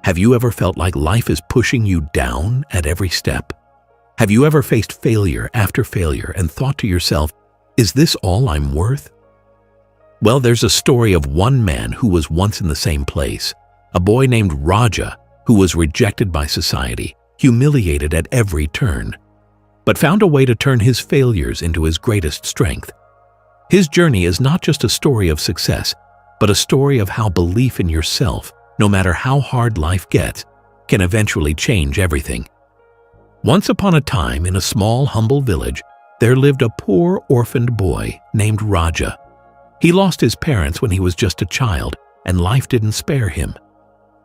Have you ever felt like life is pushing you down at every step? Have you ever faced failure after failure and thought to yourself, is this all I'm worth? Well, there's a story of one man who was once in the same place, a boy named Raja who was rejected by society, humiliated at every turn, but found a way to turn his failures into his greatest strength. His journey is not just a story of success, but a story of how belief in yourself, no matter how hard life gets, can eventually change everything. Once upon a time, in a small, humble village, there lived a poor, orphaned boy named Raja. He lost his parents when he was just a child, and life didn't spare him.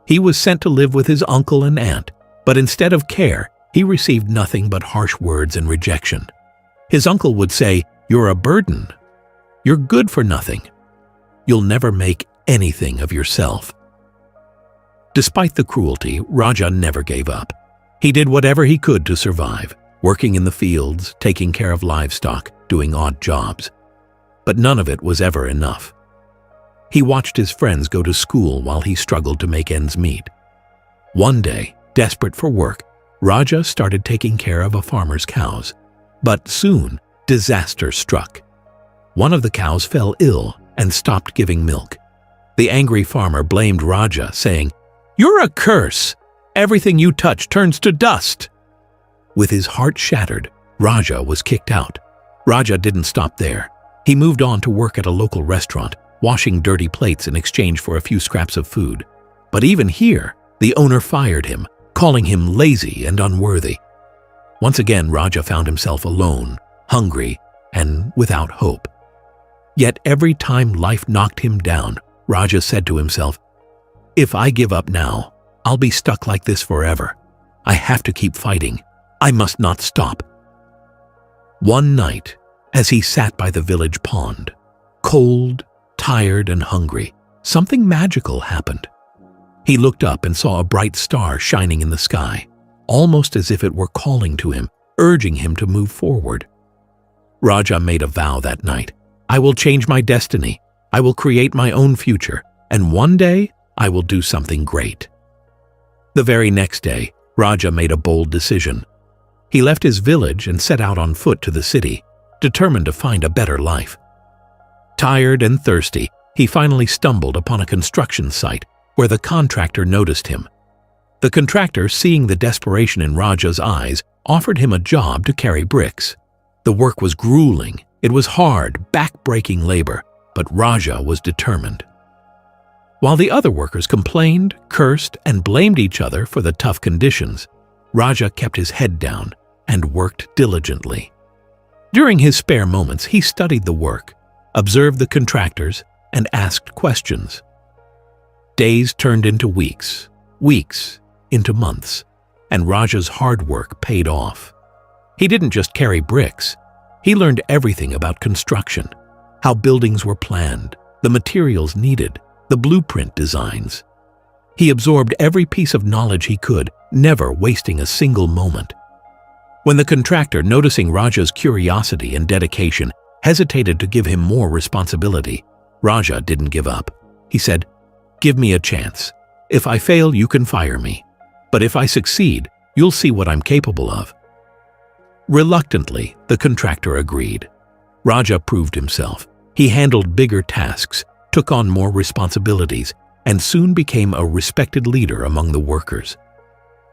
He was sent to live with his uncle and aunt, but instead of care, he received nothing but harsh words and rejection. His uncle would say, "You're a burden. You're good for nothing. You'll never make anything of yourself." Despite the cruelty, Raja never gave up. He did whatever he could to survive, working in the fields, taking care of livestock, doing odd jobs. But none of it was ever enough. He watched his friends go to school while he struggled to make ends meet. One day, desperate for work, Raja started taking care of a farmer's cows. But soon, disaster struck. One of the cows fell ill and stopped giving milk. The angry farmer blamed Raja, saying, "You're a curse! Everything you touch turns to dust!" With his heart shattered, Raja was kicked out. Raja didn't stop there. He moved on to work at a local restaurant, washing dirty plates in exchange for a few scraps of food. But even here, the owner fired him, calling him lazy and unworthy. Once again, Raja found himself alone, hungry, and without hope. Yet every time life knocked him down, Raja said to himself, "If I give up now, I'll be stuck like this forever. I have to keep fighting. I must not stop." One night, as he sat by the village pond, cold, tired, and hungry, something magical happened. He looked up and saw a bright star shining in the sky, almost as if it were calling to him, urging him to move forward. Raja made a vow that night. "I will change my destiny. I will create my own future, and one day I will do something great." The very next day, Raja made a bold decision. He left his village and set out on foot to the city, determined to find a better life. Tired and thirsty, he finally stumbled upon a construction site where the contractor noticed him. The contractor, seeing the desperation in Raja's eyes, offered him a job to carry bricks. The work was grueling. It was hard, back-breaking labor, but Raja was determined. While the other workers complained, cursed, and blamed each other for the tough conditions, Raja kept his head down and worked diligently. During his spare moments, he studied the work, observed the contractors, and asked questions. Days turned into weeks, weeks into months, and Raja's hard work paid off. He didn't just carry bricks. He learned everything about construction, how buildings were planned, the materials needed, the blueprint designs. He absorbed every piece of knowledge he could, never wasting a single moment. When the contractor, noticing Raja's curiosity and dedication, hesitated to give him more responsibility, Raja didn't give up. He said, "Give me a chance. If I fail, you can fire me. But if I succeed, you'll see what I'm capable of." Reluctantly, the contractor agreed. Raja proved himself. He handled bigger tasks, took on more responsibilities, and soon became a respected leader among the workers.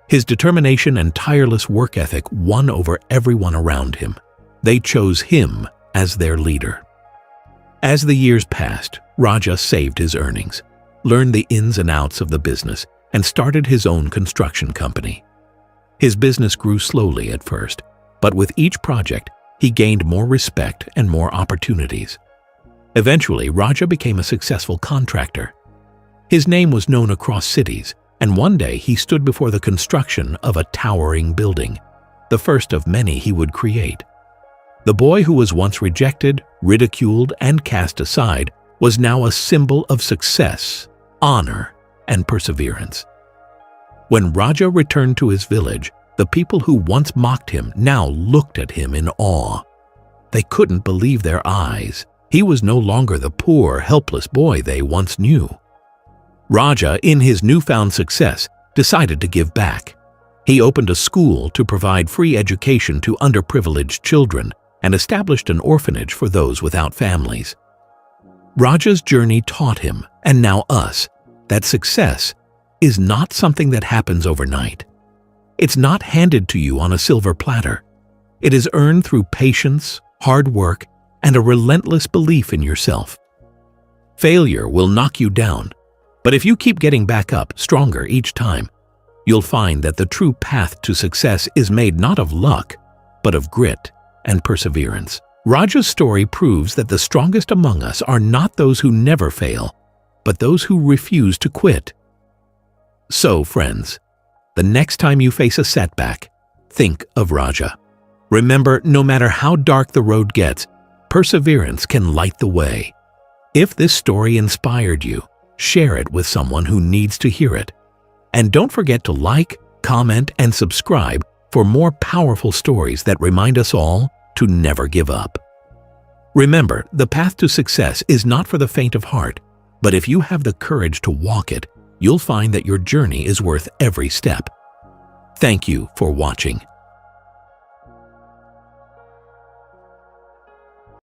His determination and tireless work ethic won over everyone around him. They chose him as their leader. As the years passed, Raja saved his earnings, learned the ins and outs of the business, and started his own construction company. His business grew slowly at first, but with each project, he gained more respect and more opportunities. Eventually, Raja became a successful contractor. His name was known across cities, and one day he stood before the construction of a towering building, the first of many he would create. The boy who was once rejected, ridiculed, and cast aside was now a symbol of success, honor, and perseverance. When Raja returned to his village, the people who once mocked him now looked at him in awe. They couldn't believe their eyes. He was no longer the poor, helpless boy they once knew. Raja, in his newfound success, decided to give back. He opened a school to provide free education to underprivileged children and established an orphanage for those without families. Raja's journey taught him, and now us, that success is not something that happens overnight. It's not handed to you on a silver platter. It is earned through patience, hard work, and a relentless belief in yourself. Failure will knock you down, but if you keep getting back up stronger each time, you'll find that the true path to success is made not of luck, but of grit and perseverance. Raja's story proves that the strongest among us are not those who never fail, but those who refuse to quit. So, friends, the next time you face a setback, think of Raja. Remember, no matter how dark the road gets, perseverance can light the way. If this story inspired you, share it with someone who needs to hear it. And don't forget to like, comment, and subscribe for more powerful stories that remind us all to never give up. Remember, the path to success is not for the faint of heart, but if you have the courage to walk it, you'll find that your journey is worth every step. Thank you for watching.